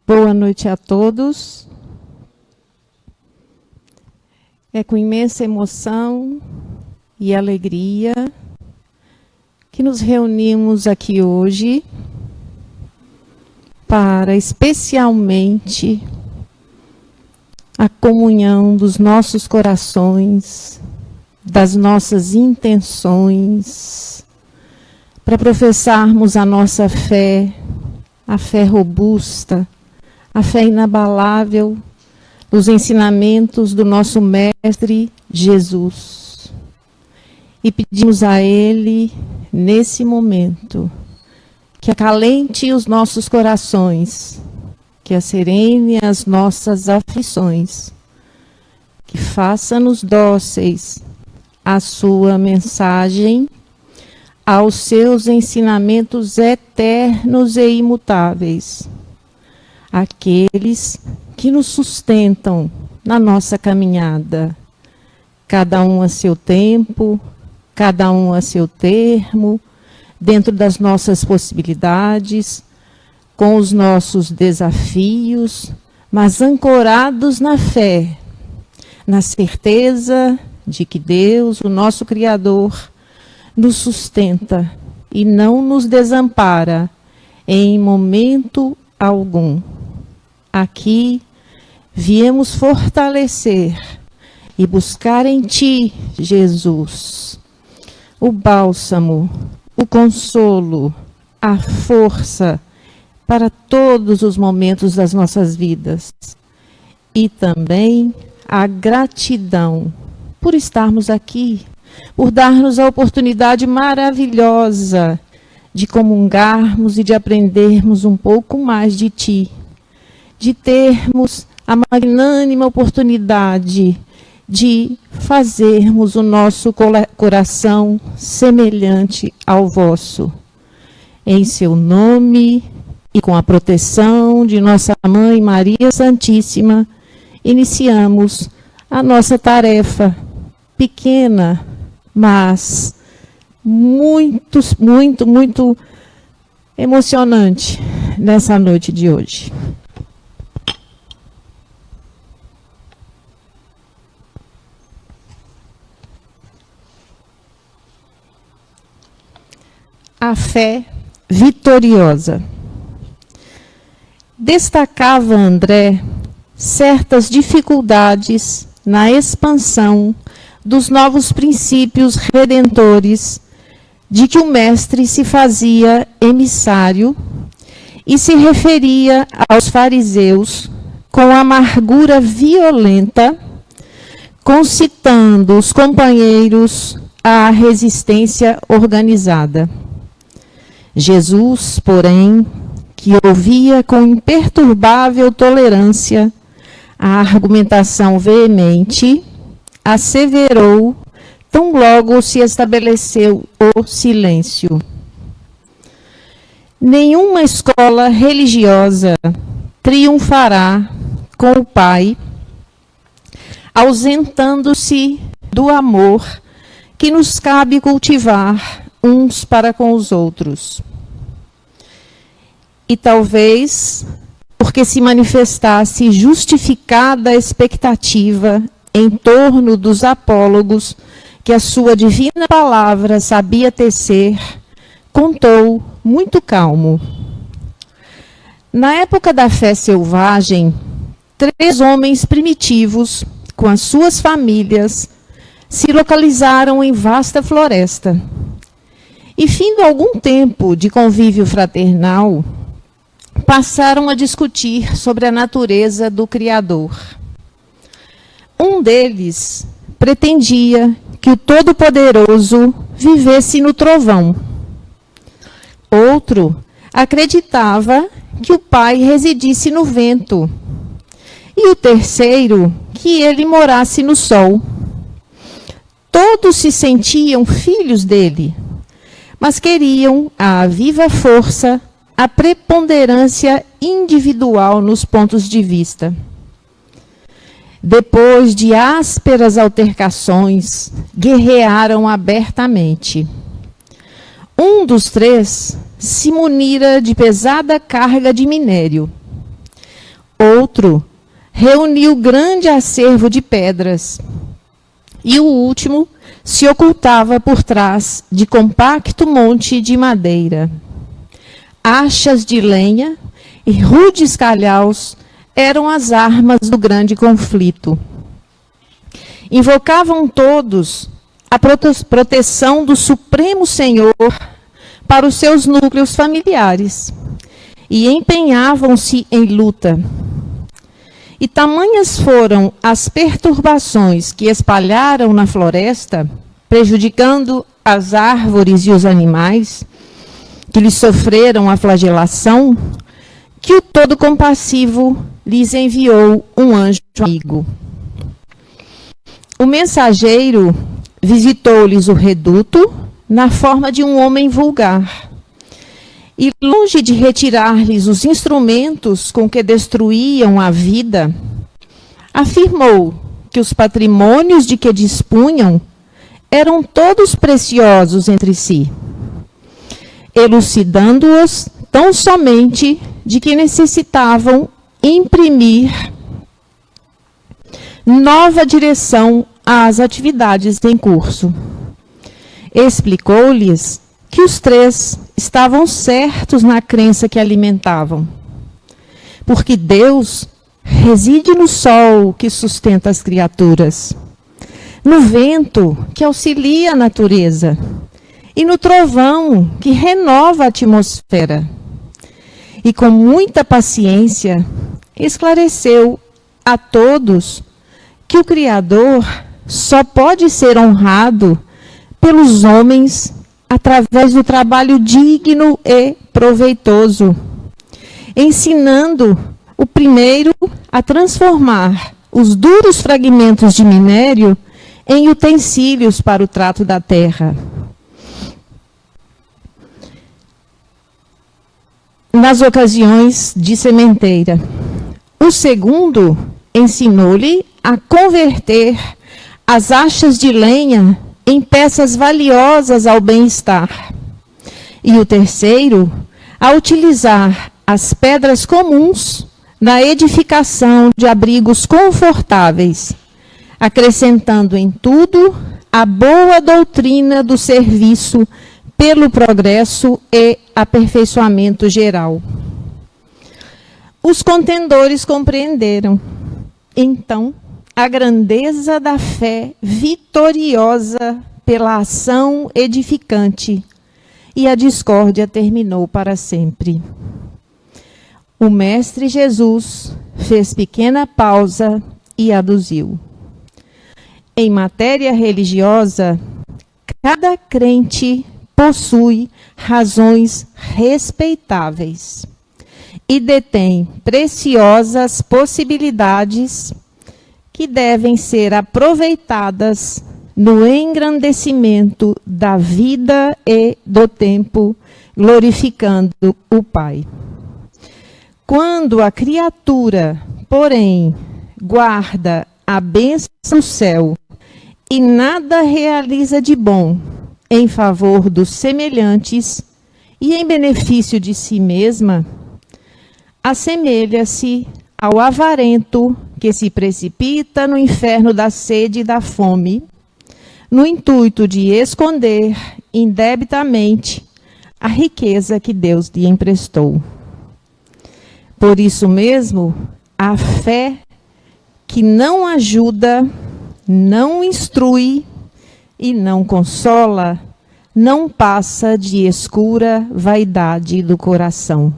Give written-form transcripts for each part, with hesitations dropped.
Boa noite a todos. É com imensa emoção e alegria que nos reunimos aqui hoje para especialmente a comunhão dos nossos corações, das nossas intenções, para professarmos a nossa fé, a fé robusta, a fé inabalável nos ensinamentos do nosso Mestre Jesus. E pedimos a Ele, nesse momento, que acalente os nossos corações, que acerene as nossas aflições, que faça-nos dóceis à sua mensagem, aos seus ensinamentos eternos e imutáveis, aqueles que nos sustentam na nossa caminhada, cada um a seu tempo, cada um a seu termo, dentro das nossas possibilidades, com os nossos desafios, mas ancorados na fé, na certeza de que Deus, o nosso Criador, nos sustenta e não nos desampara em momento algum. Aqui viemos fortalecer e buscar em Ti, Jesus, o bálsamo, o consolo, a força para todos os momentos das nossas vidas. E também a gratidão por estarmos aqui, por dar-nos a oportunidade maravilhosa de comungarmos e de aprendermos um pouco mais de Ti, de termos a magnânima oportunidade de fazermos o nosso coração semelhante ao vosso. Em seu nome e com a proteção de nossa Mãe Maria Santíssima, iniciamos a nossa tarefa pequena, mas muito emocionante nessa noite de hoje. A fé vitoriosa. Destacava André certas dificuldades na expansão dos novos princípios redentores de que o mestre se fazia emissário e se referia aos fariseus com amargura violenta, concitando os companheiros à resistência organizada. Jesus, porém, que ouvia com imperturbável tolerância a argumentação veemente, asseverou, tão logo se estabeleceu o silêncio. Nenhuma escola religiosa triunfará com o Pai, ausentando-se do amor que nos cabe cultivar uns para com os outros. E talvez, porque se manifestasse justificada a expectativa em torno dos apólogos que a sua divina palavra sabia tecer, contou muito calmo. Na época da fé selvagem, 3 homens primitivos, com as suas famílias, se localizaram em vasta floresta. E, findo algum tempo de convívio fraternal, passaram a discutir sobre a natureza do Criador. Um deles pretendia que o Todo-Poderoso vivesse no trovão. Outro acreditava que o Pai residisse no vento. E o terceiro, que ele morasse no sol. Todos se sentiam filhos dele, mas queriam, à viva força, a preponderância individual nos pontos de vista. Depois de ásperas altercações, guerrearam abertamente. Um dos 3 se munira de pesada carga de minério. Outro reuniu grande acervo de pedras. E o último se ocultava por trás de compacto monte de madeira. Achas de lenha e rudes calhaus eram as armas do grande conflito. Invocavam todos a proteção do Supremo Senhor para os seus núcleos familiares e empenhavam-se em luta. E tamanhas foram as perturbações que espalharam na floresta, prejudicando as árvores e os animais, que lhes sofreram a flagelação, que o Todo-Compassivo lhes enviou um anjo amigo. O mensageiro visitou-lhes o reduto na forma de um homem vulgar. E, longe de retirar-lhes os instrumentos com que destruíam a vida, afirmou que os patrimônios de que dispunham eram todos preciosos entre si, elucidando-os tão somente de que necessitavam imprimir nova direção às atividades em curso. Explicou-lhes que os três estavam certos na crença que alimentavam, porque Deus reside no sol que sustenta as criaturas, no vento que auxilia a natureza e no trovão que renova a atmosfera. E com muita paciência esclareceu a todos que o Criador só pode ser honrado pelos homens através do trabalho digno e proveitoso, ensinando o primeiro a transformar os duros fragmentos de minério em utensílios para o trato da terra. Nas ocasiões de sementeira. O segundo ensinou-lhe a converter as achas de lenha em peças valiosas ao bem-estar. E o terceiro, a utilizar as pedras comuns na edificação de abrigos confortáveis, acrescentando em tudo a boa doutrina do serviço pelo progresso e aperfeiçoamento geral. Os contendores compreenderam, então, a grandeza da fé vitoriosa pela ação edificante, e a discórdia terminou para sempre. O Mestre Jesus fez pequena pausa e aduziu. Em matéria religiosa, cada crente possui razões respeitáveis e detém preciosas possibilidades que devem ser aproveitadas no engrandecimento da vida e do tempo, glorificando o Pai. Quando a criatura, porém, guarda a bênção do céu e nada realiza de bom em favor dos semelhantes e em benefício de si mesma, assemelha-se ao avarento que se precipita no inferno da sede e da fome, no intuito de esconder indebitamente a riqueza que Deus lhe emprestou. Por isso mesmo, a fé que não ajuda, não instrui e não consola, não passa de escura vaidade do coração.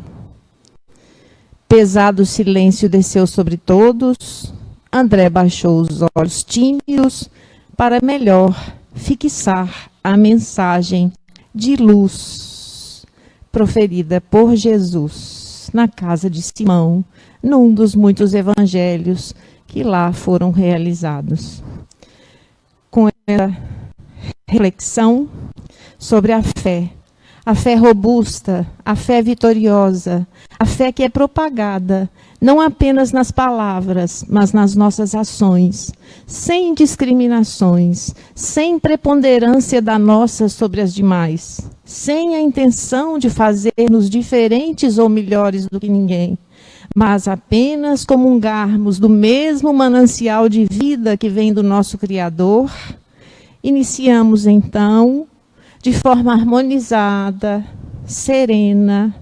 Pesado silêncio desceu sobre todos. André baixou os olhos tímidos para melhor fixar a mensagem de luz proferida por Jesus na casa de Simão, num dos muitos evangelhos que lá foram realizados. Com essa reflexão sobre a fé, a fé robusta, a fé vitoriosa, a fé que é propagada, não apenas nas palavras, mas nas nossas ações, sem discriminações, sem preponderância da nossa sobre as demais, sem a intenção de fazer-nos diferentes ou melhores do que ninguém, mas apenas comungarmos do mesmo manancial de vida que vem do nosso Criador. Iniciamos, então, de forma harmonizada, serena,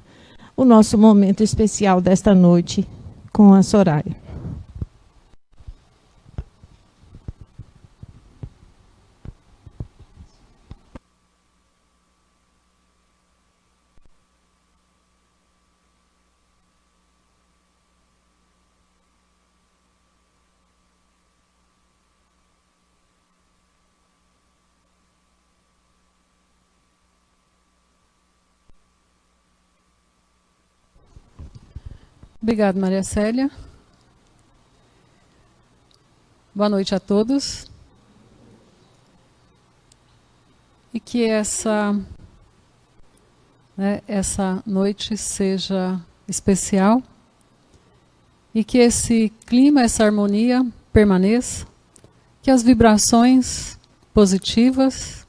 o nosso momento especial desta noite com a Soraya. Obrigada, Maria Célia. Boa noite a todos. E que essa noite seja especial e que esse clima, essa harmonia permaneça, que as vibrações positivas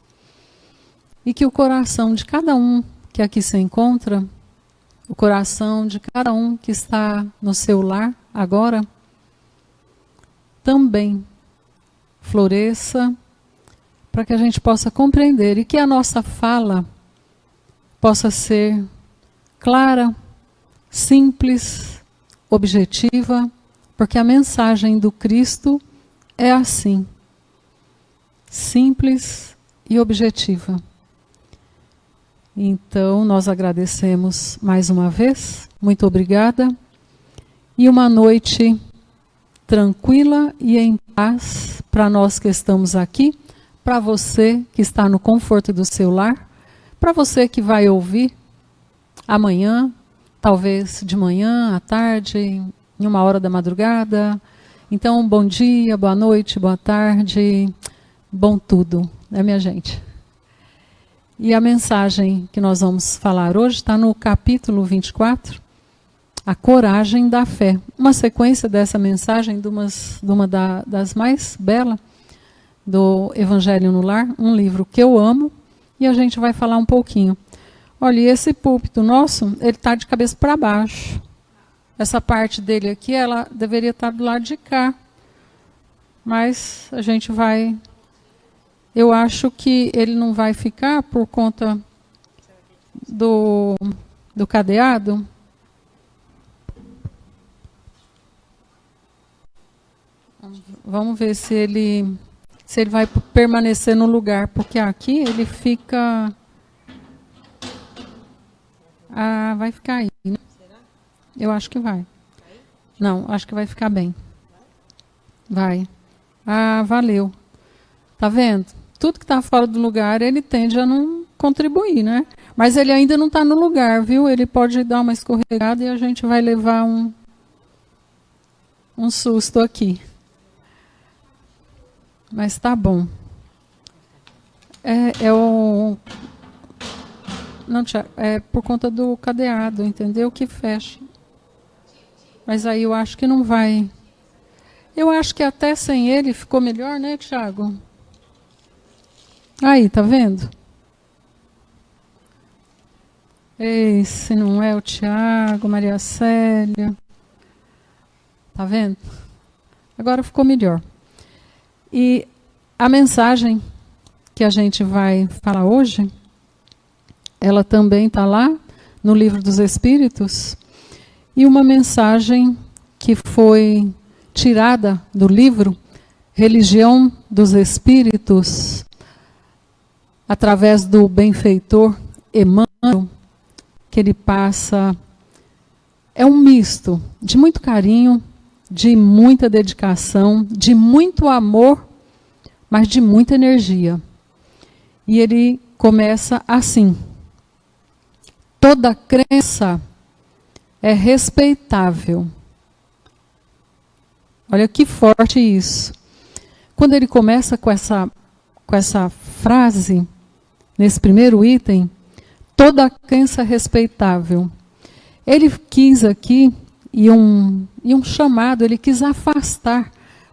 e que o coração de cada um que aqui se encontra, o coração de cada um que está no seu lar agora, também floresça para que a gente possa compreender e que a nossa fala possa ser clara, simples, objetiva, porque a mensagem do Cristo é assim, simples e objetiva. Então, nós agradecemos mais uma vez, muito obrigada, e uma noite tranquila e em paz para nós que estamos aqui, para você que está no conforto do seu lar, para você que vai ouvir amanhã, talvez de manhã, à tarde, em 1h da madrugada. Então, bom dia, boa noite, boa tarde, bom tudo, né, minha gente? E a mensagem que nós vamos falar hoje está no capítulo 24, a coragem da fé. Uma sequência dessa mensagem, de uma das mais belas do Evangelho no Lar, um livro que eu amo, e a gente vai falar um pouquinho. Olha, esse púlpito nosso, ele está de cabeça para baixo. Essa parte dele aqui, ela deveria estar do lado de cá. Mas a gente vai... Eu acho que ele não vai ficar por conta do cadeado. Vamos ver se ele vai permanecer no lugar, porque aqui ele fica... Ah, vai ficar aí, né? Eu acho que vai. Não, acho que vai ficar bem. Vai. Ah, valeu. Tá vendo? Tudo que está fora do lugar, ele tende a não contribuir, né? Mas ele ainda não está no lugar, viu? Ele pode dar uma escorregada e a gente vai levar um susto aqui. Mas tá bom. Não, Tiago, é por conta do cadeado, entendeu? Que fecha. Mas aí eu acho que não vai. Eu acho que até sem ele ficou melhor, né, Tiago? Aí, tá vendo? Esse não é o Tiago, Maria Célia. Tá vendo? Agora ficou melhor. E a mensagem que a gente vai falar hoje, ela também está lá no Livro dos Espíritos, e uma mensagem que foi tirada do livro Religião dos Espíritos, através do benfeitor Emmanuel, que ele passa... É um misto de muito carinho, de muita dedicação, de muito amor, mas de muita energia. E ele começa assim: toda crença é respeitável. Olha que forte isso. Quando ele começa com essa frase, nesse primeiro item, toda crença é respeitável. Ele quis aqui, e um chamado, ele quis afastar,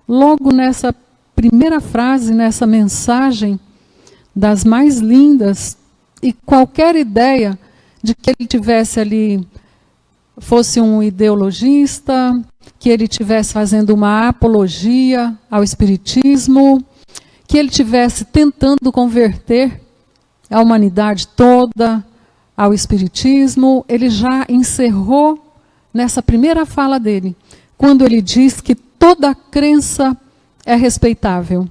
logo nessa primeira frase, nessa mensagem, das mais lindas, e qualquer ideia de que ele tivesse ali, fosse um ideologista, que ele estivesse fazendo uma apologia ao espiritismo, que ele estivesse tentando converter a humanidade toda ao espiritismo. Ele já encerrou nessa primeira fala dele, quando ele diz que toda crença é respeitável.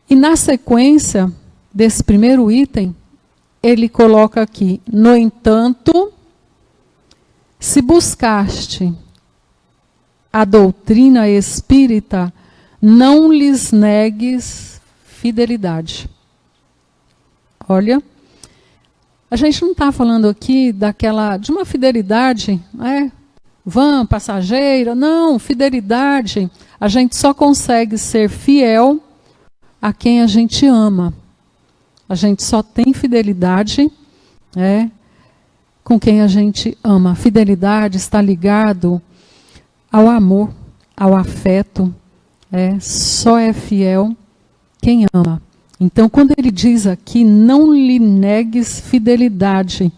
E na sequência desse primeiro item, ele coloca aqui: no entanto, se buscaste a doutrina espírita, não lhes negues fidelidade. Olha, a gente não está falando aqui de uma fidelidade, vã, passageira. Não, fidelidade. A gente só consegue ser fiel a quem a gente ama. A gente só tem fidelidade com quem a gente ama. Fidelidade está ligado ao amor, ao afeto. Só é fiel quem ama. Então, quando ele diz aqui, não lhe negues fidelidade,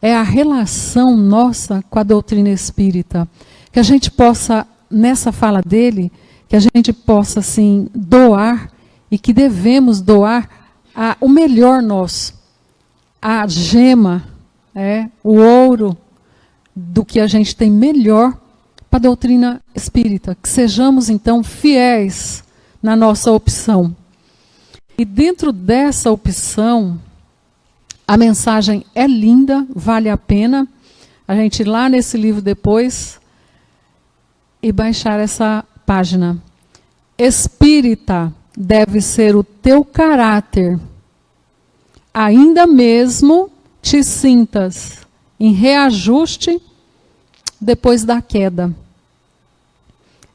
é a relação nossa com a doutrina espírita. Que a gente possa, nessa fala dele, que a gente possa, assim, doar, e que devemos doar o melhor nosso, a gema, o ouro do que a gente tem melhor para a doutrina espírita. Que sejamos, então, fiéis na nossa opção. E dentro dessa opção, a mensagem é linda, vale a pena a gente ir lá nesse livro depois e baixar essa página. Espírita deve ser o teu caráter, ainda mesmo te sintas em reajuste depois da queda.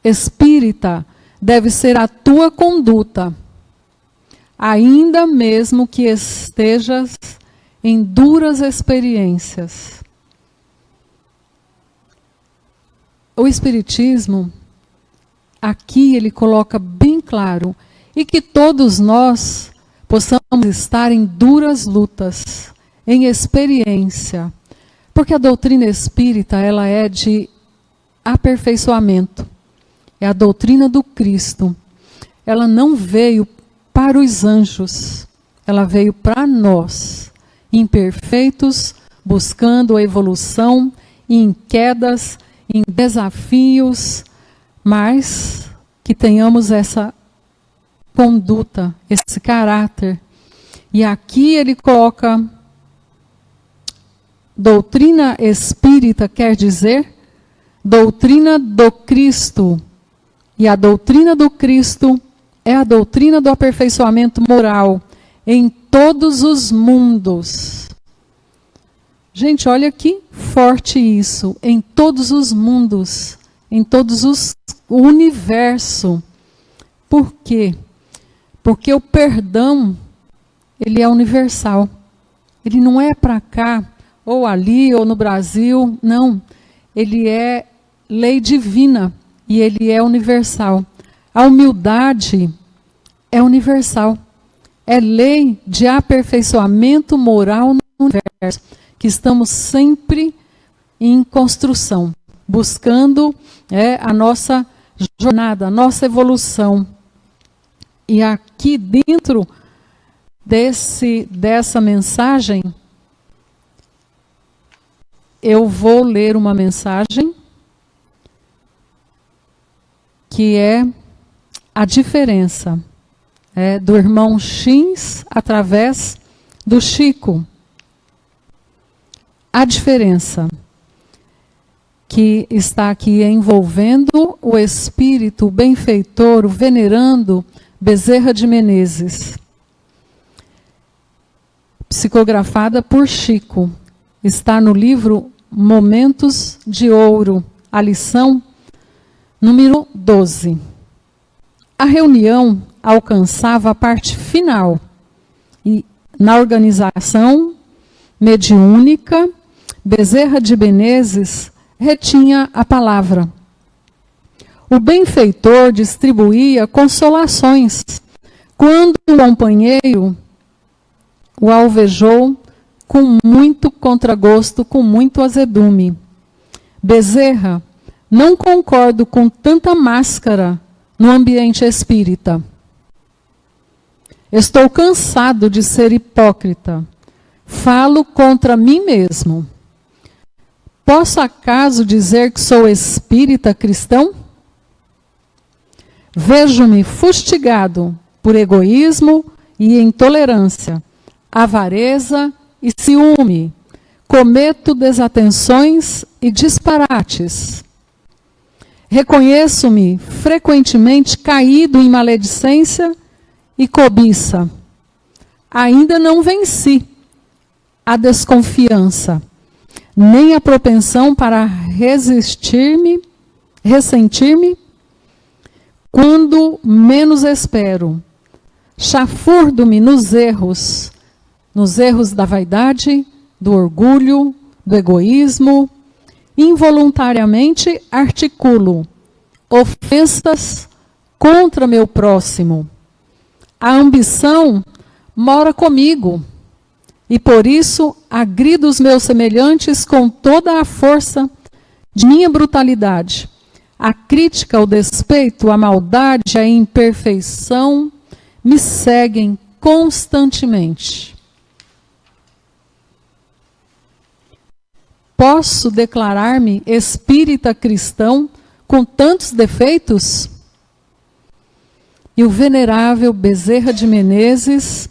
Espírita deve ser a tua conduta, ainda mesmo que estejas em duras experiências. O Espiritismo, aqui ele coloca bem claro, e que todos nós possamos estar em duras lutas, em experiência, porque a doutrina espírita, ela é de aperfeiçoamento, é a doutrina do Cristo. Ela não veio para os anjos, ela veio para nós, imperfeitos, buscando a evolução, em quedas, em desafios, mas que tenhamos essa conduta, esse caráter. E aqui ele coloca, doutrina espírita quer dizer doutrina do Cristo. E a doutrina do Cristo é a doutrina do aperfeiçoamento moral em todos os mundos. Gente, olha que forte isso. Em todos os mundos, em todos o universo. Por quê? Porque o perdão, ele é universal. Ele não é para cá, ou ali, ou no Brasil. Não. Ele é lei divina e ele é universal. A humildade é universal. É lei de aperfeiçoamento moral no universo, que estamos sempre em construção, buscando a nossa jornada, a nossa evolução. E aqui dentro dessa mensagem, eu vou ler uma mensagem que é a diferença do irmão X através do Chico. A diferença que está aqui envolvendo o espírito benfeitor, o venerando Bezerra de Menezes. Psicografada por Chico. Está no livro Momentos de Ouro, a lição número 12. A reunião alcançava a parte final e na organização mediúnica, Bezerra de Menezes retinha a palavra. O benfeitor distribuía consolações quando o companheiro o alvejou com muito contragosto, com muito azedume. Bezerra, não concordo com tanta máscara no ambiente espírita. Estou cansado de ser hipócrita. Falo contra mim mesmo. Posso acaso dizer que sou espírita cristão? Vejo-me fustigado por egoísmo e intolerância, avareza e ciúme. Cometo desatenções e disparates. Reconheço-me frequentemente caído em maledicência e cobiça. Ainda não venci a desconfiança, nem a propensão para ressentir-me quando menos espero. Chafurdo-me nos erros da vaidade, do orgulho, do egoísmo. Involuntariamente articulo ofensas contra meu próximo. A ambição mora comigo e por isso agrido os meus semelhantes com toda a força de minha brutalidade. A crítica, o despeito, a maldade, a imperfeição me seguem constantemente. Posso declarar-me espírita cristão com tantos defeitos? E o venerável Bezerra de Menezes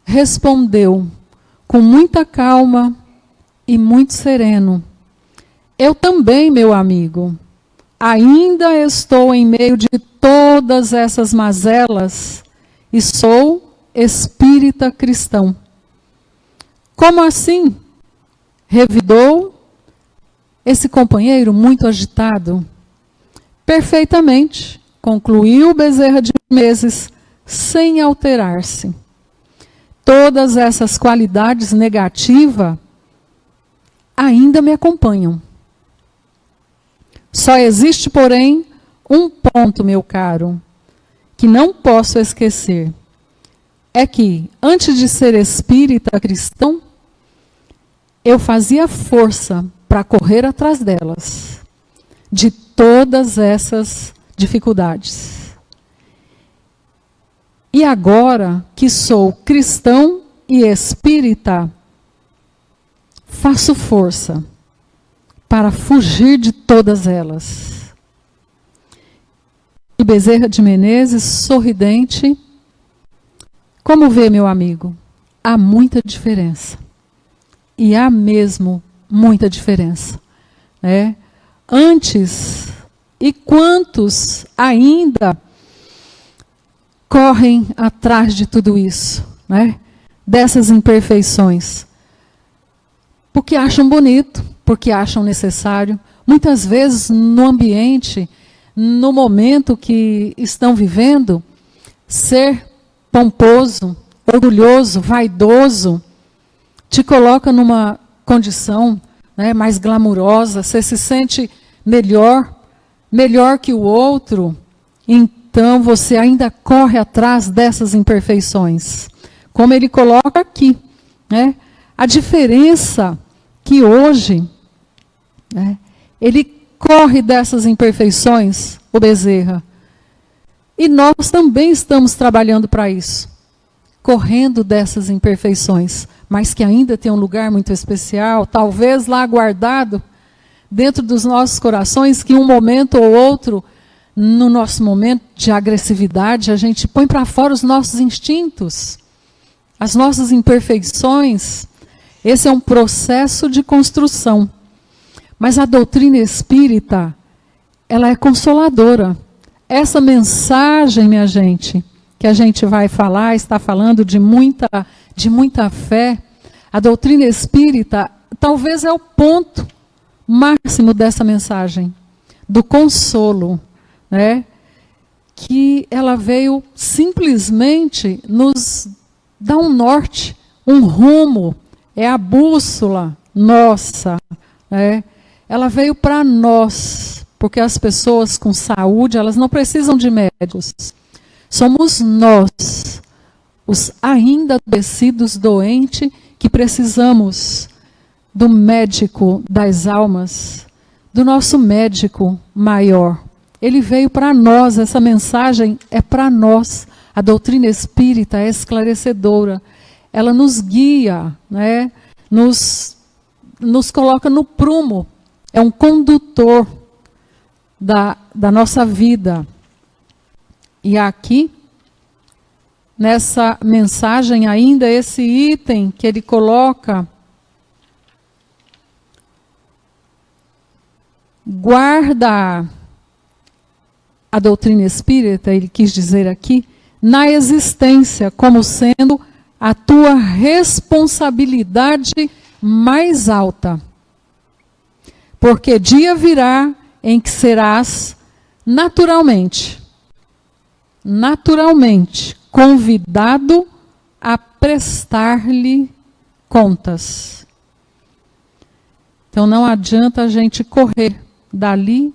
respondeu com muita calma e muito sereno: eu também, meu amigo, ainda estou em meio de todas essas mazelas e sou espírita cristão. Como assim? Revidou esse companheiro muito agitado. Perfeitamente, concluiu Bezerra de Menezes, sem alterar-se. Todas essas qualidades negativas ainda me acompanham. Só existe, porém, um ponto, meu caro, que não posso esquecer. É que, antes de ser espírita cristão, eu fazia força para correr atrás delas, de todas essas dificuldades. E agora que sou cristão e espírita, faço força para fugir de todas elas. E Bezerra de Menezes, sorridente, como vê, meu amigo, há muita diferença. E há mesmo muita diferença. Né? Antes, e quantos ainda correm atrás de tudo isso, né? Dessas imperfeições? Porque acham bonito, porque acham necessário. Muitas vezes no ambiente, no momento que estão vivendo, ser pomposo, orgulhoso, vaidoso, te coloca numa condição, né, mais glamurosa, você se sente melhor que o outro, então você ainda corre atrás dessas imperfeições. Como ele coloca aqui, né, a diferença que hoje, né, ele corre dessas imperfeições, o Bezerra, e nós também estamos trabalhando para isso, correndo dessas imperfeições, mas que ainda tem um lugar muito especial, talvez lá guardado dentro dos nossos corações, que um momento ou outro, no nosso momento de agressividade, a gente põe para fora os nossos instintos, as nossas imperfeições. Esse é um processo de construção. Mas a doutrina espírita, ela é consoladora. Essa mensagem, minha gente, que a gente vai falar, está falando de muita fé. A doutrina espírita talvez é o ponto máximo dessa mensagem, do consolo, né? Que ela veio simplesmente nos dar um norte, um rumo. é a bússola nossa, né? Ela veio para nós, porque as pessoas com saúde, elas não precisam de médicos. Somos nós, os ainda adoecidos, doentes, que precisamos do médico das almas, do nosso médico maior. Ele veio para nós, essa mensagem é para nós. A doutrina espírita é esclarecedora. Ela nos guia, né? Nos coloca no prumo. É um condutor da nossa vida. E aqui, nessa mensagem ainda, esse item que ele coloca, guarda a doutrina espírita, ele quis dizer aqui, na existência, como sendo a tua responsabilidade mais alta. Porque dia virá em que serás naturalmente convidado a prestar-lhe contas. Então não adianta a gente correr dali,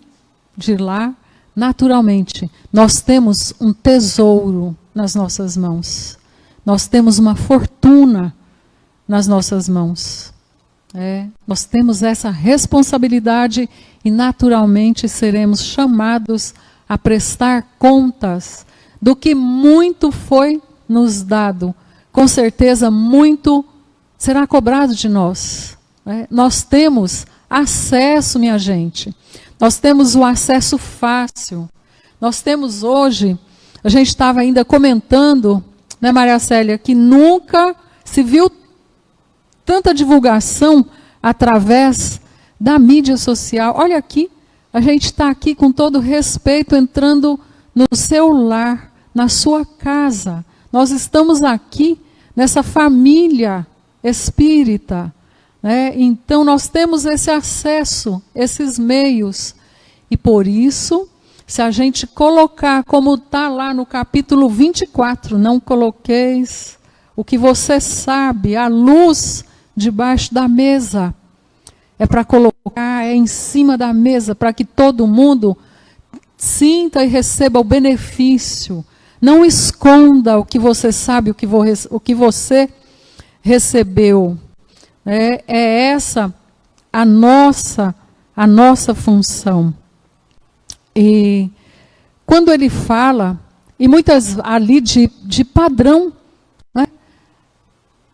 de lá, naturalmente. Nós temos um tesouro nas nossas mãos. Nós temos uma fortuna nas nossas mãos. Nós temos essa responsabilidade e naturalmente seremos chamados a prestar contas do que muito foi nos dado. Com certeza muito será cobrado de nós. Nós temos acesso, minha gente. Nós temos o acesso fácil. Nós temos hoje, a gente estava ainda comentando, né, Maria Célia, que nunca se viu tanta divulgação através da mídia social. Olha aqui, a gente está aqui com todo respeito, entrando no seu lar, na sua casa. Nós estamos aqui nessa família espírita, né? Então nós temos esse acesso, esses meios. E por isso, se a gente colocar como está lá no capítulo 24, não coloqueis o que você sabe, a luz debaixo da mesa. É para colocar, é em cima da mesa, para que todo mundo sinta e receba o benefício. Não esconda o que você sabe, o que você recebeu. É essa a nossa função. E quando ele fala, e muitas ali de padrão, né,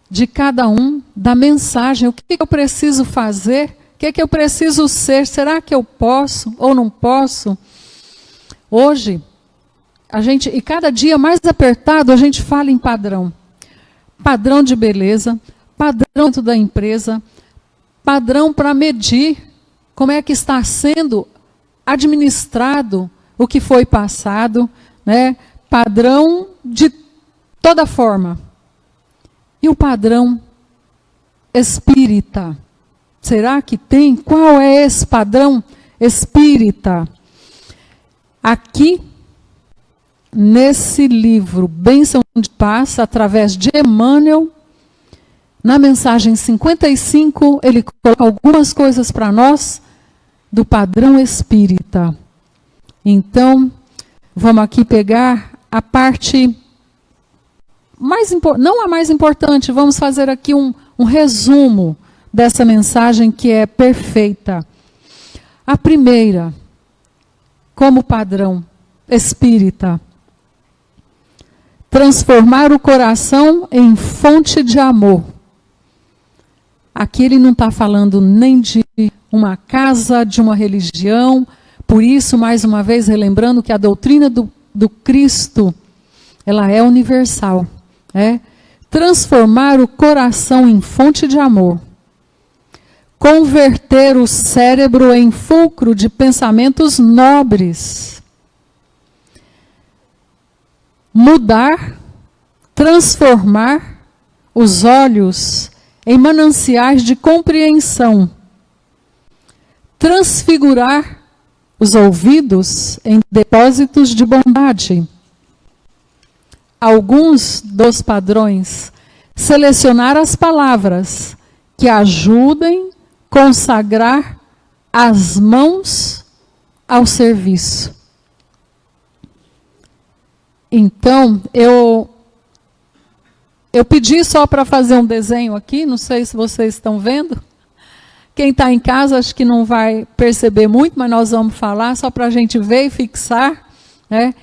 de cada um, da mensagem, o que eu preciso fazer, o que eu preciso ser, será que eu posso ou não posso? Hoje, e cada dia mais apertado, a gente fala em padrão. Padrão de beleza, padrão dentro da empresa, padrão para medir como é que está sendo administrado o que foi passado, né? Padrão de toda forma. E o padrão espírita? Será que tem? Qual é esse padrão espírita? Aqui, nesse livro, Bênção de Paz, através de Emmanuel, na mensagem 55, ele coloca algumas coisas para nós do padrão espírita. Então, vamos aqui pegar a parte mais importante, não a mais importante, vamos fazer aqui um resumo dessa mensagem que é perfeita. A primeira, como padrão espírita, transformar o coração em fonte de amor. Aqui ele não está falando nem de uma casa, de uma religião. Por isso, mais uma vez, relembrando que a doutrina do Cristo, ela é universal. Transformar o coração em fonte de amor. Converter o cérebro em fulcro de pensamentos nobres. Mudar, transformar os olhos em mananciais de compreensão. Transfigurar os ouvidos em depósitos de bondade. Alguns dos padrões: selecionar as palavras que ajudem consagrar as mãos ao serviço. Então, eu pedi só para fazer um desenho aqui, não sei se vocês estão vendo. Quem está em casa acho que não vai perceber muito, mas nós vamos falar só para a gente ver e fixar, né?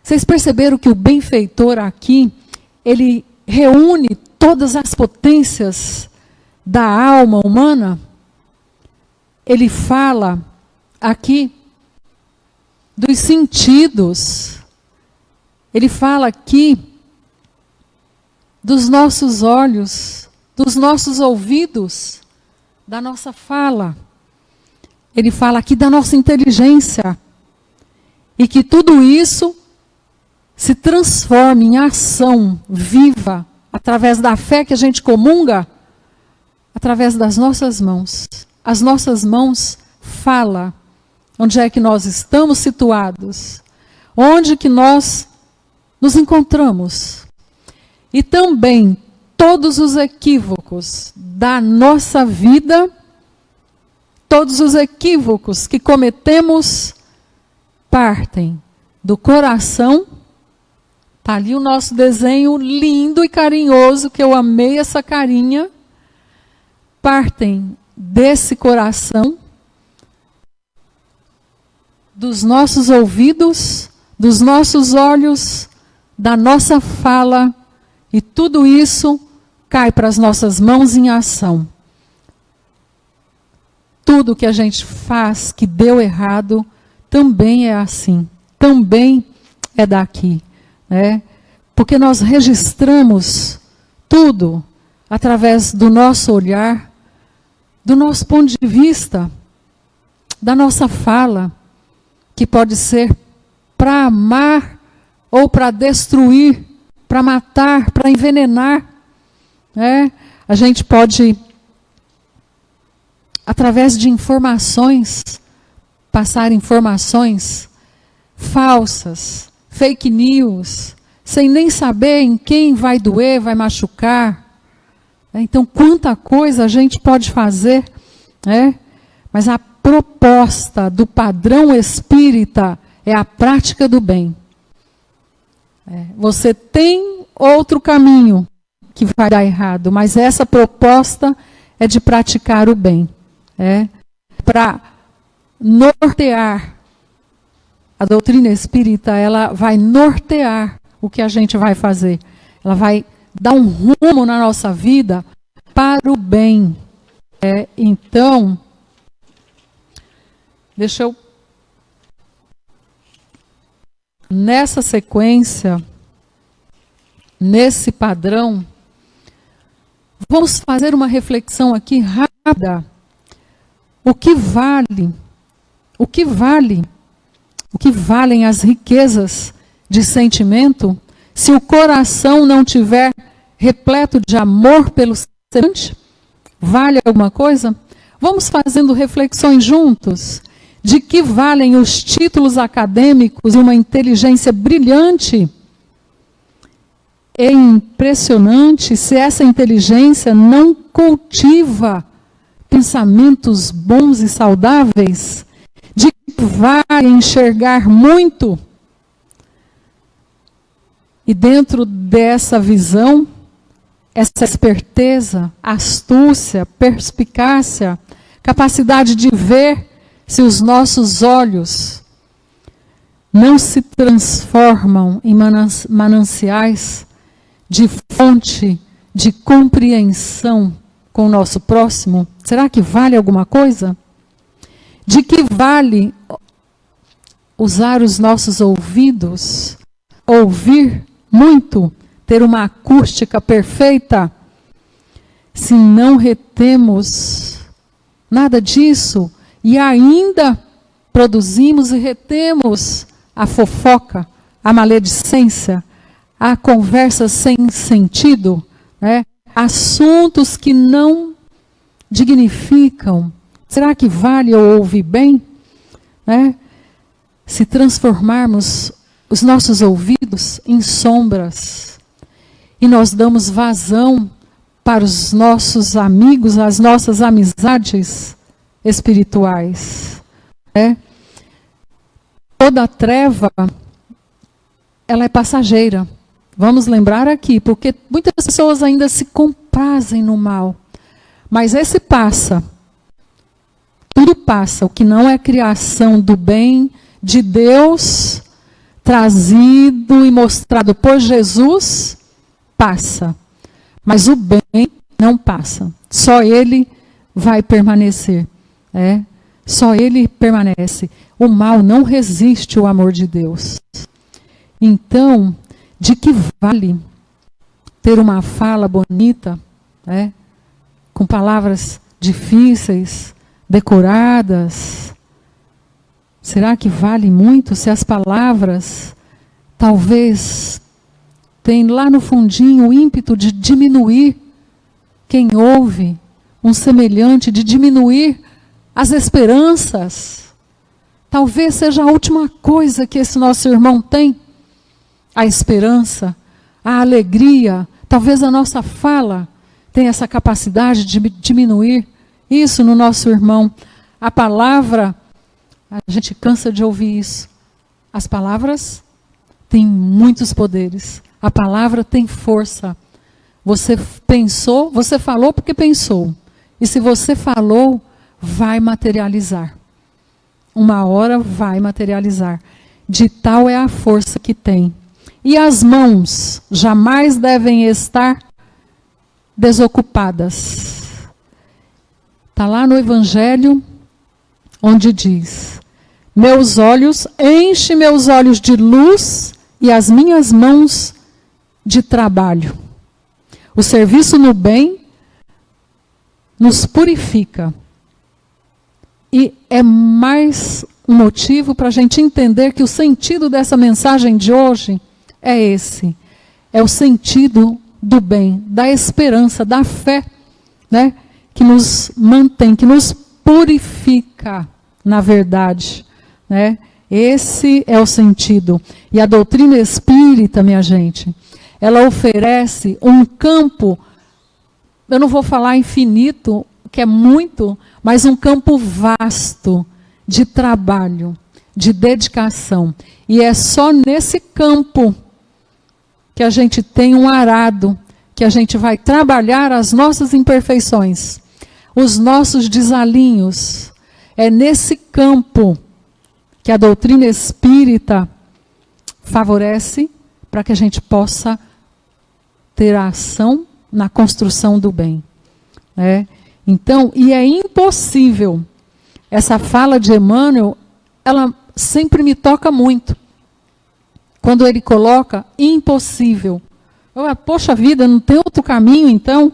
Vocês perceberam que o benfeitor aqui, ele reúne todas as potências da alma humana? Ele fala aqui dos sentidos. Ele fala aqui dos nossos olhos, dos nossos ouvidos, da nossa fala. Ele fala aqui da nossa inteligência. E que tudo isso se transforma em ação viva, através da fé que a gente comunga, através das nossas mãos. As nossas mãos falam onde é que nós estamos situados, onde que nós nos encontramos. E também todos os equívocos da nossa vida, todos os equívocos que cometemos, partem do coração. Está ali o nosso desenho lindo e carinhoso, que eu amei essa carinha. Partem desse coração, dos nossos ouvidos, dos nossos olhos, da nossa fala, e tudo isso cai para as nossas mãos em ação. Tudo que a gente faz que deu errado, também é assim, também é daqui. Né? Porque nós registramos tudo através do nosso olhar, do nosso ponto de vista, da nossa fala, que pode ser para amar ou para destruir, para matar, para envenenar. Né? A gente pode, através de informações, passar informações falsas, fake news, sem nem saber em quem vai doer, vai machucar. Então, quanta coisa a gente pode fazer, né? Mas a proposta do padrão espírita é a prática do bem. Você tem outro caminho que vai dar errado, mas essa proposta é de praticar o bem. Para nortear. A doutrina espírita, ela vai nortear o que a gente vai fazer. Ela vai dar um rumo na nossa vida para o bem. Então, deixa eu... Nessa sequência, nesse padrão, vamos fazer uma reflexão aqui rápida. O que vale? O que vale? O que valem as riquezas de sentimento se o coração não tiver repleto de amor pelo semelhante? Vale alguma coisa? Vamos fazendo reflexões juntos. De que valem os títulos acadêmicos e uma inteligência brilhante? É impressionante se essa inteligência não cultiva pensamentos bons e saudáveis. De que vale enxergar muito? E dentro dessa visão, essa esperteza, astúcia, perspicácia, capacidade de ver, se os nossos olhos não se transformam em mananciais de fonte de compreensão com o nosso próximo, será que vale alguma coisa? De que vale usar os nossos ouvidos, ouvir muito, ter uma acústica perfeita, se não retemos nada disso e ainda produzimos e retemos a fofoca, a maledicência, a conversa sem sentido, né? Assuntos que não dignificam. Será que vale eu ouvir bem? Né? Se transformarmos os nossos ouvidos em sombras e nós damos vazão para os nossos amigos, as nossas amizades espirituais. Né? Toda treva, ela é passageira. Vamos lembrar aqui, porque muitas pessoas ainda se comprazem no mal. Mas esse passa. Tudo passa. O que não é criação do bem de Deus, trazido e mostrado por Jesus, passa. Mas o bem não passa. Só ele vai permanecer. Só ele permanece. O mal não resiste ao amor de Deus. Então, de que vale ter uma fala bonita, com palavras difíceis, decoradas? Será que vale muito se as palavras talvez têm lá no fundinho o ímpeto de diminuir quem ouve, um semelhante, de diminuir as esperanças? Talvez seja a última coisa que esse nosso irmão tem. A esperança, a alegria. Talvez a nossa fala tenha essa capacidade de diminuir isso no nosso irmão. A palavra, a gente cansa de ouvir isso. As palavras têm muitos poderes. A palavra tem força. Você pensou, você falou porque pensou. E se você falou, vai materializar. Uma hora vai materializar. De tal é a força que tem. E as mãos jamais devem estar desocupadas. Está lá no Evangelho, onde diz: enche meus olhos de luz e as minhas mãos de trabalho. O serviço no bem nos purifica. E é mais um motivo para a gente entender que o sentido dessa mensagem de hoje é esse. É o sentido do bem, da esperança, da fé, que nos mantém, que nos purifica, na verdade. Esse é o sentido. E a doutrina espírita, minha gente, ela oferece um campo, eu não vou falar infinito, que é muito, mas um campo vasto de trabalho, de dedicação. E é só nesse campo que a gente tem um arado, que a gente vai trabalhar as nossas imperfeições, os nossos desalinhos. É nesse campo que a doutrina espírita favorece para que a gente possa ter a ação na construção do bem. Então, e é impossível. Essa fala de Emmanuel, ela sempre me toca muito. Quando ele coloca impossível. Poxa vida, não tem outro caminho, então?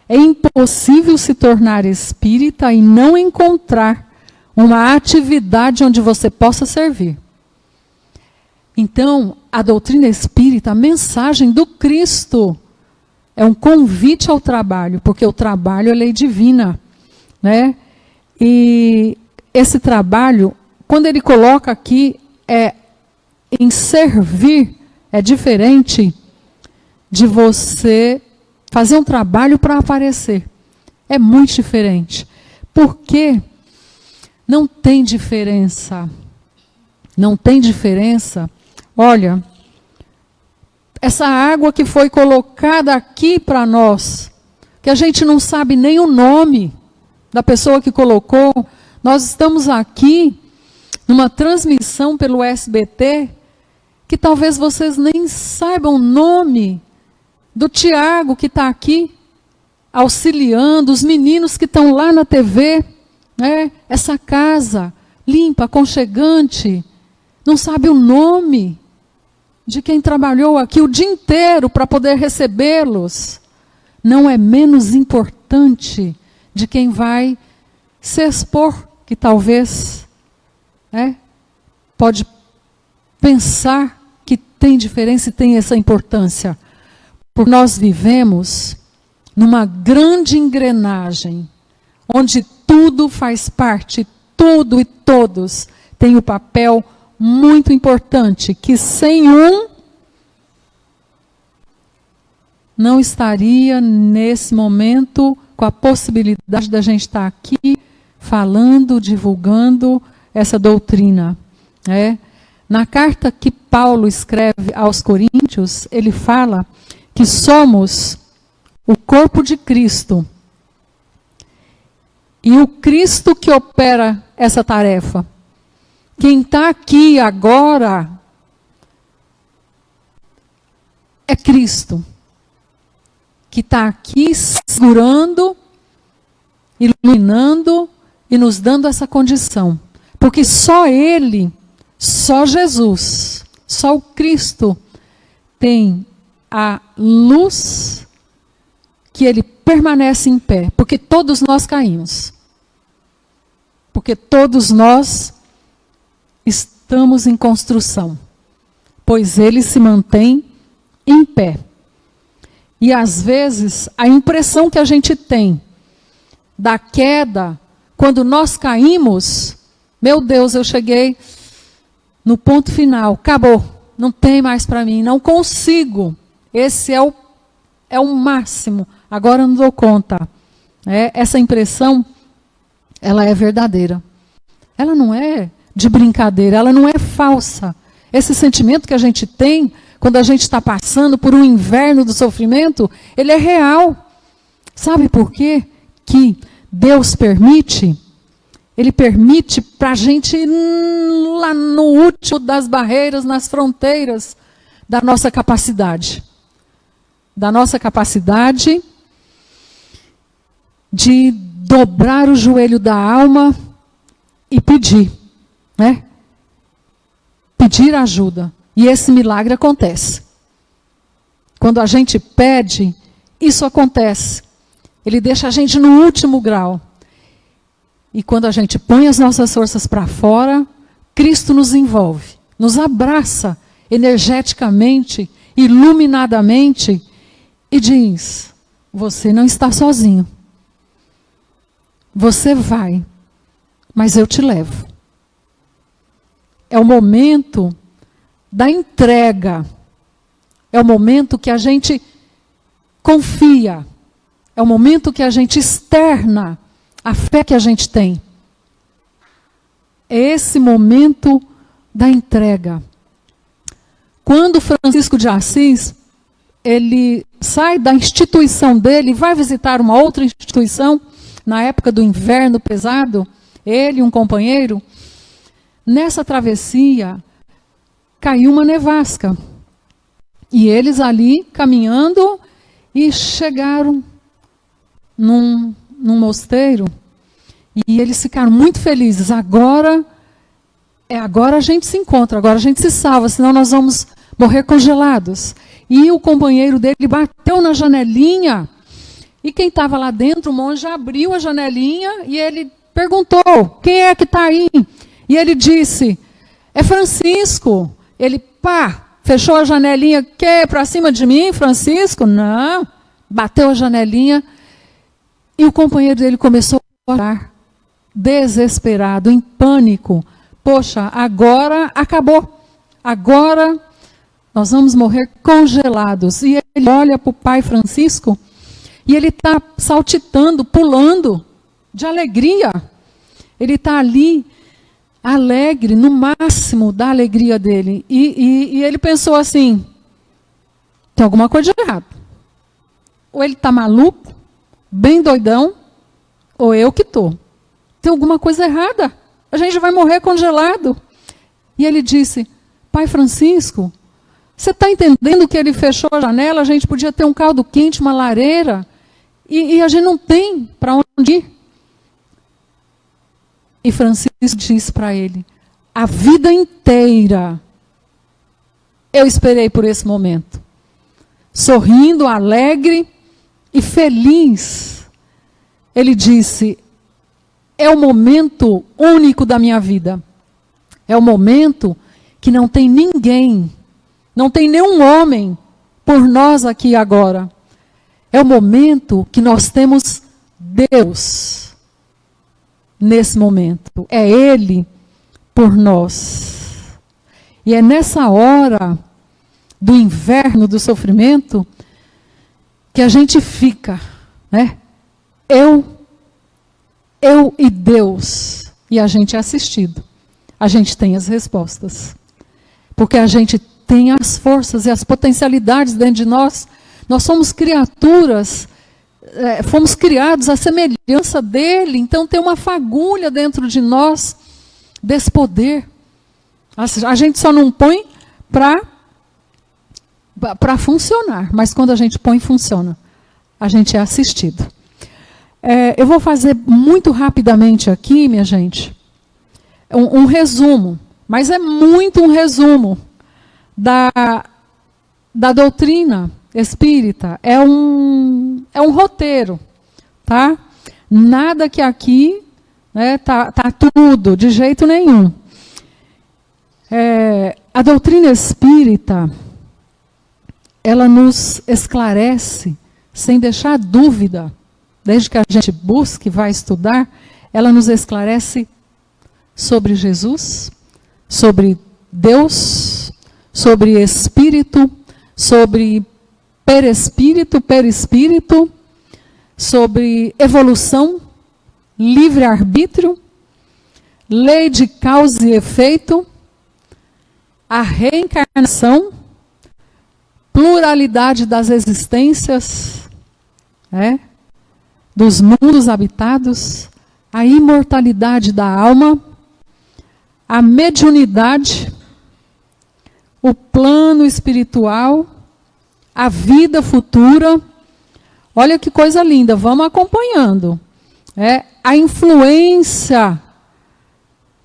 É impossível se tornar espírita e não encontrar uma atividade onde você possa servir. Então, a doutrina espírita, a mensagem do Cristo, é um convite ao trabalho, porque o trabalho é lei divina. E esse trabalho, quando ele coloca aqui, em servir, é diferente de você fazer um trabalho para aparecer. É muito diferente. Porque não tem diferença. Não tem diferença. Olha, essa água que foi colocada aqui para nós, que a gente não sabe nem o nome da pessoa que colocou, nós estamos aqui numa transmissão pelo SBT, que talvez vocês nem saibam o nome do Tiago que está aqui, auxiliando, os meninos que estão lá na TV, essa casa limpa, aconchegante, não sabe o nome de quem trabalhou aqui o dia inteiro para poder recebê-los. Não é menos importante de quem vai se expor, que talvez pode pensar que tem diferença e tem essa importância. Porque nós vivemos numa grande engrenagem, onde tudo faz parte, tudo e todos têm o papel muito importante, que sem um, não estaria nesse momento com a possibilidade da gente estar aqui falando, divulgando essa doutrina. Na carta que Paulo escreve aos Coríntios, ele fala que somos o corpo de Cristo. E o Cristo que opera essa tarefa. Quem está aqui agora é Cristo. Que está aqui segurando, iluminando e nos dando essa condição. Porque só Ele, só Jesus, só o Cristo tem a luz que Ele permanece em pé. Porque todos nós caímos. Porque todos nós estamos em construção. Pois Ele se mantém em pé. E às vezes a impressão que a gente tem da queda, quando nós caímos, meu Deus, eu cheguei no ponto final, acabou, não tem mais para mim, não consigo. Esse é o máximo, agora eu não dou conta. Essa impressão, ela é verdadeira. Ela não é de brincadeira, ela não é falsa. Esse sentimento que a gente tem quando a gente está passando por um inverno do sofrimento, ele é real. Sabe por quê que Deus permite? Ele permite para a gente ir lá no último das barreiras, nas fronteiras da nossa capacidade. Da nossa capacidade de dobrar o joelho da alma e pedir. Pedir ajuda. E esse milagre acontece. Quando a gente pede, isso acontece. Ele deixa a gente no último grau. E quando a gente põe as nossas forças para fora, Cristo nos envolve, nos abraça energeticamente, iluminadamente e diz: você não está sozinho. Você vai, mas eu te levo. É o momento da entrega. É o momento que a gente confia. É o momento que a gente externa a fé que a gente tem. É esse momento da entrega. Quando Francisco de Assis, ele sai da instituição dele e vai visitar uma outra instituição, na época do inverno pesado, ele e um companheiro, nessa travessia, caiu uma nevasca. E eles ali, caminhando, e chegaram num mosteiro. E eles ficaram muito felizes. Agora a gente se encontra, agora a gente se salva, senão nós vamos morrer congelados. E o companheiro dele bateu na janelinha. E quem estava lá dentro, o monge, abriu a janelinha e ele perguntou: quem é que está aí? E ele disse: é Francisco. Ele, fechou a janelinha, quer para cima de mim, Francisco? Não. Bateu a janelinha e o companheiro dele começou a orar, desesperado, em pânico. Poxa, agora acabou. Agora nós vamos morrer congelados. E ele olha para o pai Francisco e ele está saltitando, pulando de alegria. Ele está ali, alegre, no máximo da alegria dele. E ele pensou assim: tem alguma coisa de errado. Ou ele está maluco, bem doidão, ou eu que estou. Tem alguma coisa errada. A gente vai morrer congelado. E ele disse: pai Francisco, você está entendendo que ele fechou a janela? A gente podia ter um caldo quente, uma lareira, e a gente não tem para onde ir. E Francisco disse para ele: a vida inteira eu esperei por esse momento. Sorrindo, alegre e feliz. Ele disse: é o momento único da minha vida. É o momento que não tem ninguém, não tem nenhum homem por nós aqui agora. É o momento que nós temos Deus. Nesse momento. É Ele por nós. E é nessa hora do inverno, do sofrimento, que a gente fica, né? Eu e Deus, e a gente é assistido. A gente tem as respostas. Porque a gente tem as forças e as potencialidades dentro de nós. Nós somos criaturas, fomos criados à semelhança dele, então tem uma fagulha dentro de nós desse poder. A gente só não põe para funcionar, mas quando a gente põe, funciona. A gente é assistido. Eu vou fazer muito rapidamente aqui, minha gente, um resumo, mas é muito um resumo da doutrina espírita. É um roteiro, tá? Nada que aqui, né, tá tudo, de jeito nenhum. A doutrina espírita, ela nos esclarece sem deixar dúvida. Desde que a gente busque e vai estudar, ela nos esclarece sobre Jesus, sobre Deus, sobre Espírito, sobre perispírito, sobre evolução, livre-arbítrio, lei de causa e efeito, a reencarnação, pluralidade das existências, dos mundos habitados, a imortalidade da alma, a mediunidade, o plano espiritual, a vida futura. Olha que coisa linda, vamos acompanhando. A influência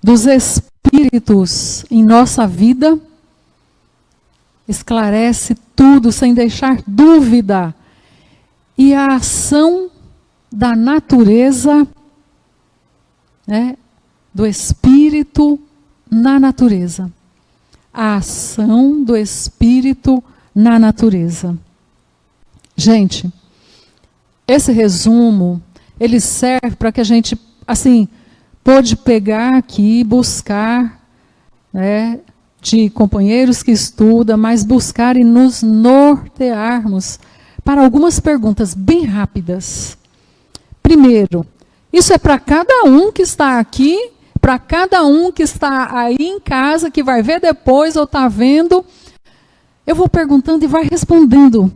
dos espíritos em nossa vida, esclarece tudo sem deixar dúvida. E a ação da natureza, do espírito na natureza. A ação do espírito na natureza. Gente, esse resumo, ele serve para que a gente, assim, pôde pegar aqui e buscar, de companheiros que estudam, mas buscar e nos nortearmos para algumas perguntas bem rápidas. Primeiro, isso é para cada um que está aqui, para cada um que está aí em casa, que vai ver depois ou está vendo. Eu vou perguntando e vai respondendo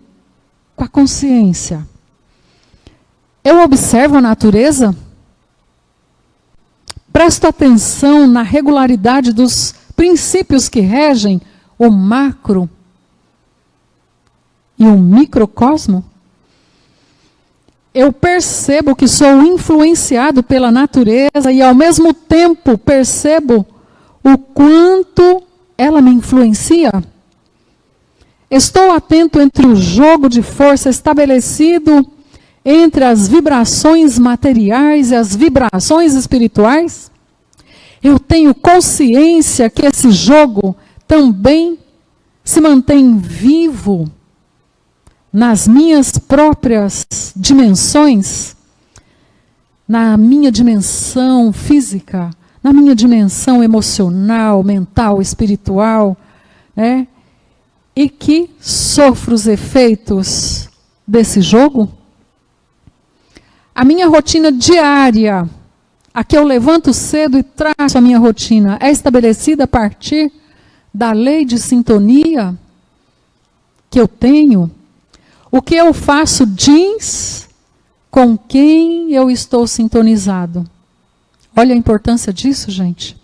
com a consciência. Eu observo a natureza? Presto atenção na regularidade dos princípios que regem o macro e o microcosmo? Eu percebo que sou influenciado pela natureza e, ao mesmo tempo, percebo o quanto ela me influencia. Estou atento entre o jogo de força estabelecido entre as vibrações materiais e as vibrações espirituais? Eu tenho consciência que esse jogo também se mantém vivo nas minhas próprias dimensões, na minha dimensão física, na minha dimensão emocional, mental, espiritual, e que sofro os efeitos desse jogo? A minha rotina diária, a que eu levanto cedo e traço a minha rotina, é estabelecida a partir da lei de sintonia que eu tenho? O que eu faço diz com quem eu estou sintonizado. Olha a importância disso, gente.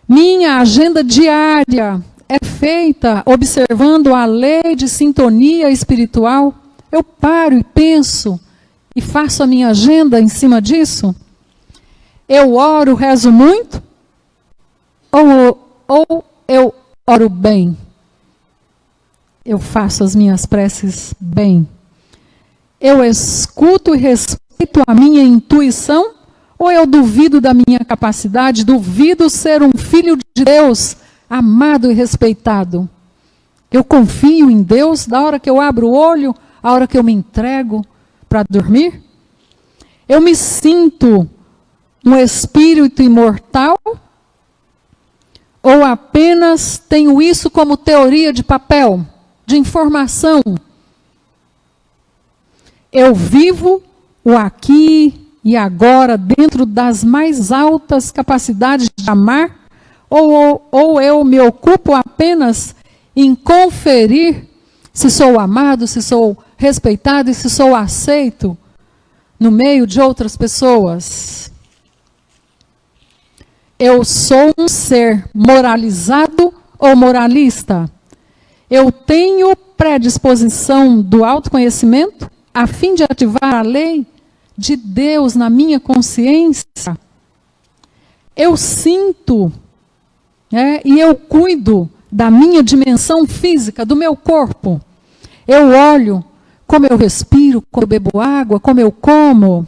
Minha agenda diária é feita observando a lei de sintonia espiritual. Eu paro e penso e faço a minha agenda em cima disso. Eu oro, rezo muito? Ou eu oro bem? Eu faço as minhas preces bem? Eu escuto e respeito a minha intuição? Ou eu duvido da minha capacidade? Duvido ser um filho de Deus, amado e respeitado? Eu confio em Deus da hora que eu abro o olho, a hora que eu me entrego para dormir? Eu me sinto um espírito imortal? Ou apenas tenho isso como teoria de papel, de informação? Eu vivo o aqui e agora dentro das mais altas capacidades de amar, ou eu me ocupo apenas em conferir se sou amado, se sou respeitado e se sou aceito no meio de outras pessoas? Eu sou um ser moralizado ou moralista? Eu tenho predisposição do autoconhecimento a fim de ativar a lei de Deus na minha consciência? Eu sinto, e eu cuido da minha dimensão física, do meu corpo. Eu olho como eu respiro, como eu bebo água, como eu como,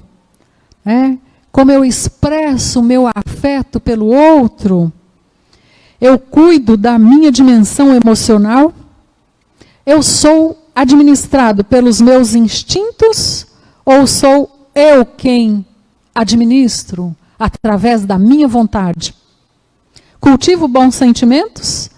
como eu expresso o meu afeto pelo outro. Eu cuido da minha dimensão emocional. Eu sou administrado pelos meus instintos ou sou eu quem administro através da minha vontade? Cultivo bons sentimentos,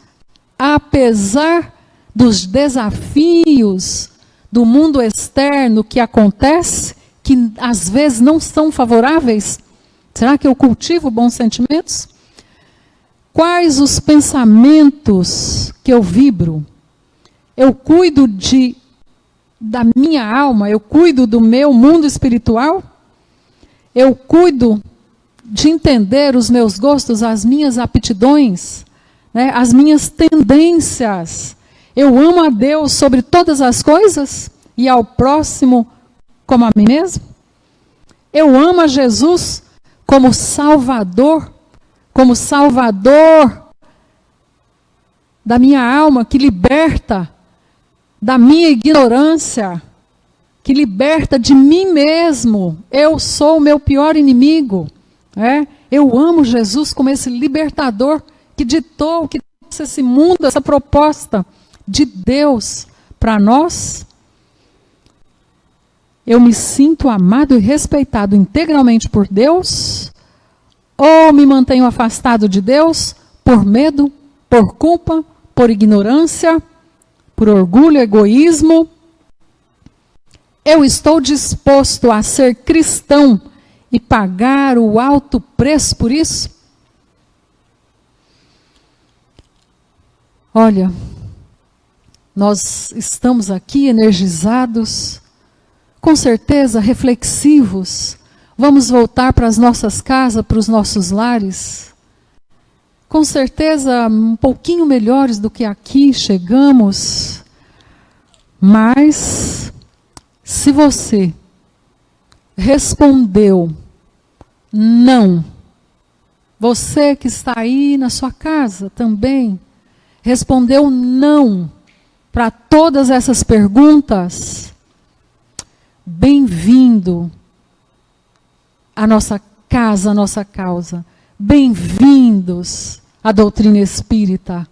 apesar dos desafios do mundo externo que acontece, que às vezes não são favoráveis? Será que eu cultivo bons sentimentos? Quais os pensamentos que eu vibro? Eu cuido da minha alma? Eu cuido do meu mundo espiritual? Eu cuido de entender os meus gostos, as minhas aptidões, as minhas tendências? Eu amo a Deus sobre todas as coisas e ao próximo como a mim mesmo? Eu amo a Jesus como Salvador da minha alma, que liberta da minha ignorância, que liberta de mim mesmo. Eu sou o meu pior inimigo. Eu amo Jesus como esse libertador que ditou, que trouxe esse mundo, essa proposta de Deus para nós. Eu me sinto amado e respeitado integralmente por Deus? Ou me mantenho afastado de Deus por medo, por culpa, por ignorância, por orgulho, egoísmo? Eu estou disposto a ser cristão e pagar o alto preço por isso? Olha, nós estamos aqui energizados, com certeza reflexivos. Vamos voltar para as nossas casas, para os nossos lares. Com certeza um pouquinho melhores do que aqui chegamos. Mas, se você respondeu não, você que está aí na sua casa também, respondeu não para todas essas perguntas, bem-vindo à nossa casa, à nossa causa. Bem-vindos à doutrina espírita.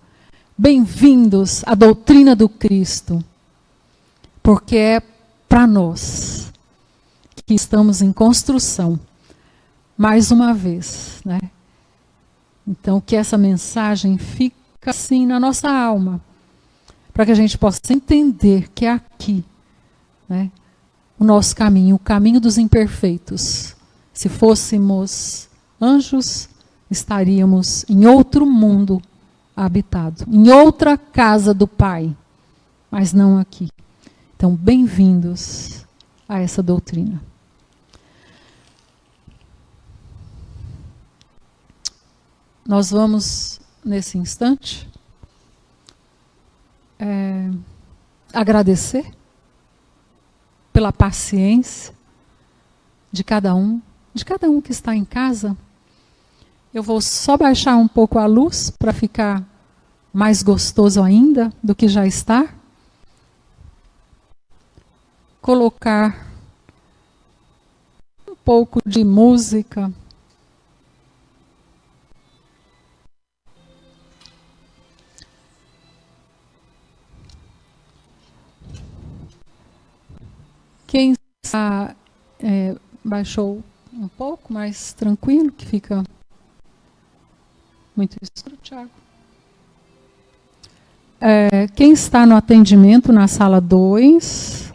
Bem-vindos à doutrina do Cristo. Porque é para nós que estamos em construção, mais uma vez, Então, que essa mensagem fique assim na nossa alma, para que a gente possa entender que é aqui, o nosso caminho, o caminho dos imperfeitos. Se fôssemos anjos, estaríamos em outro mundo habitado, em outra casa do Pai, mas não aqui. Então, bem-vindos a essa doutrina. Nós vamos, nesse instante, agradecer pela paciência de cada um que está em casa. Eu vou só baixar um pouco a luz para ficar mais gostoso ainda do que já está. Colocar um pouco de música. Quem está, baixou um pouco mais tranquilo, que fica muito escuro, Tiago. Quem está no atendimento na sala 2,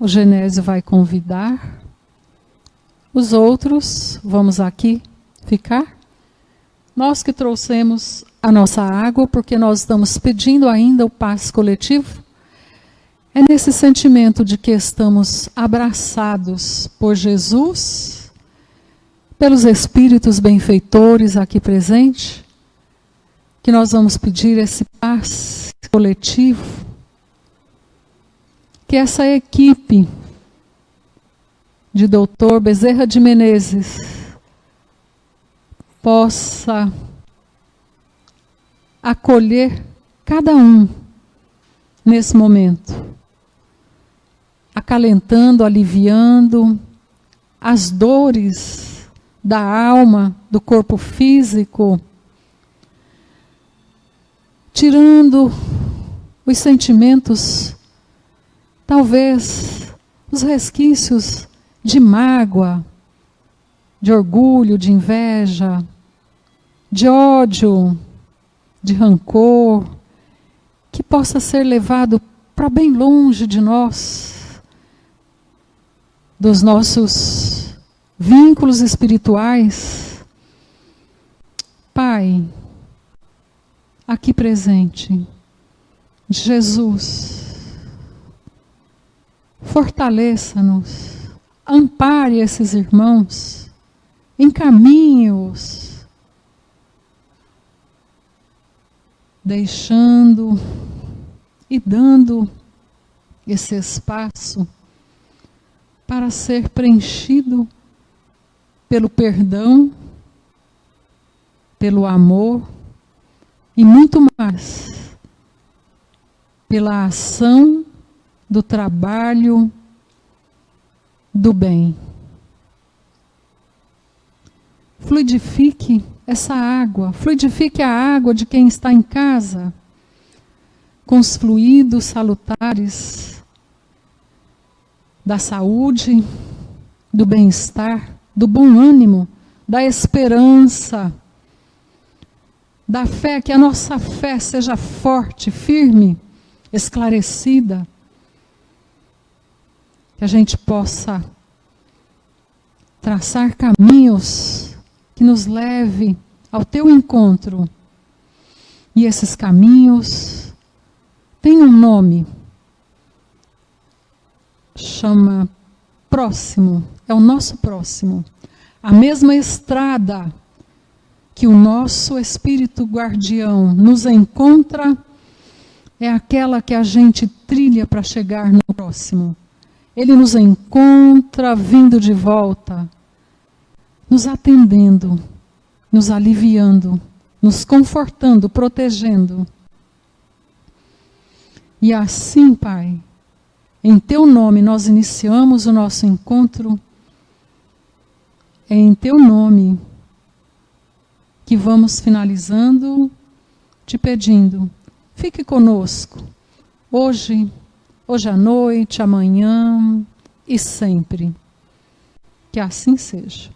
o Genésio vai convidar. Os outros, vamos aqui ficar. Nós que trouxemos a nossa água, porque nós estamos pedindo ainda o passe coletivo, é nesse sentimento de que estamos abraçados por Jesus, pelos Espíritos benfeitores aqui presentes, que nós vamos pedir esse passe coletivo, que essa equipe de Dr. Bezerra de Menezes possa acolher cada um nesse momento, acalentando, aliviando as dores da alma, do corpo físico, tirando os sentimentos, talvez os resquícios de mágoa, de orgulho, de inveja, de ódio, de rancor, que possa ser levado para bem longe de nós, dos nossos vínculos espirituais. Pai, aqui presente, Jesus, fortaleça-nos, ampare esses irmãos, encaminhe-os, deixando e dando esse espaço para ser preenchido pelo perdão, pelo amor e muito mais, pela ação do trabalho do bem. Fluidifique essa água, fluidifique a água de quem está em casa, com os fluidos salutares da saúde, do bem-estar, do bom ânimo, da esperança, da fé, que a nossa fé seja forte, firme, esclarecida, que a gente possa traçar caminhos que nos leve ao teu encontro. E esses caminhos têm um nome, chama próximo, é o nosso próximo. A mesma estrada que o nosso Espírito Guardião nos encontra é aquela que a gente trilha para chegar no próximo. Ele nos encontra vindo de volta, nos atendendo, nos aliviando, nos confortando, protegendo. E assim, Pai, em Teu nome nós iniciamos o nosso encontro. É em Teu nome que vamos finalizando, te pedindo, fique conosco, hoje à noite, amanhã e sempre. Que assim seja.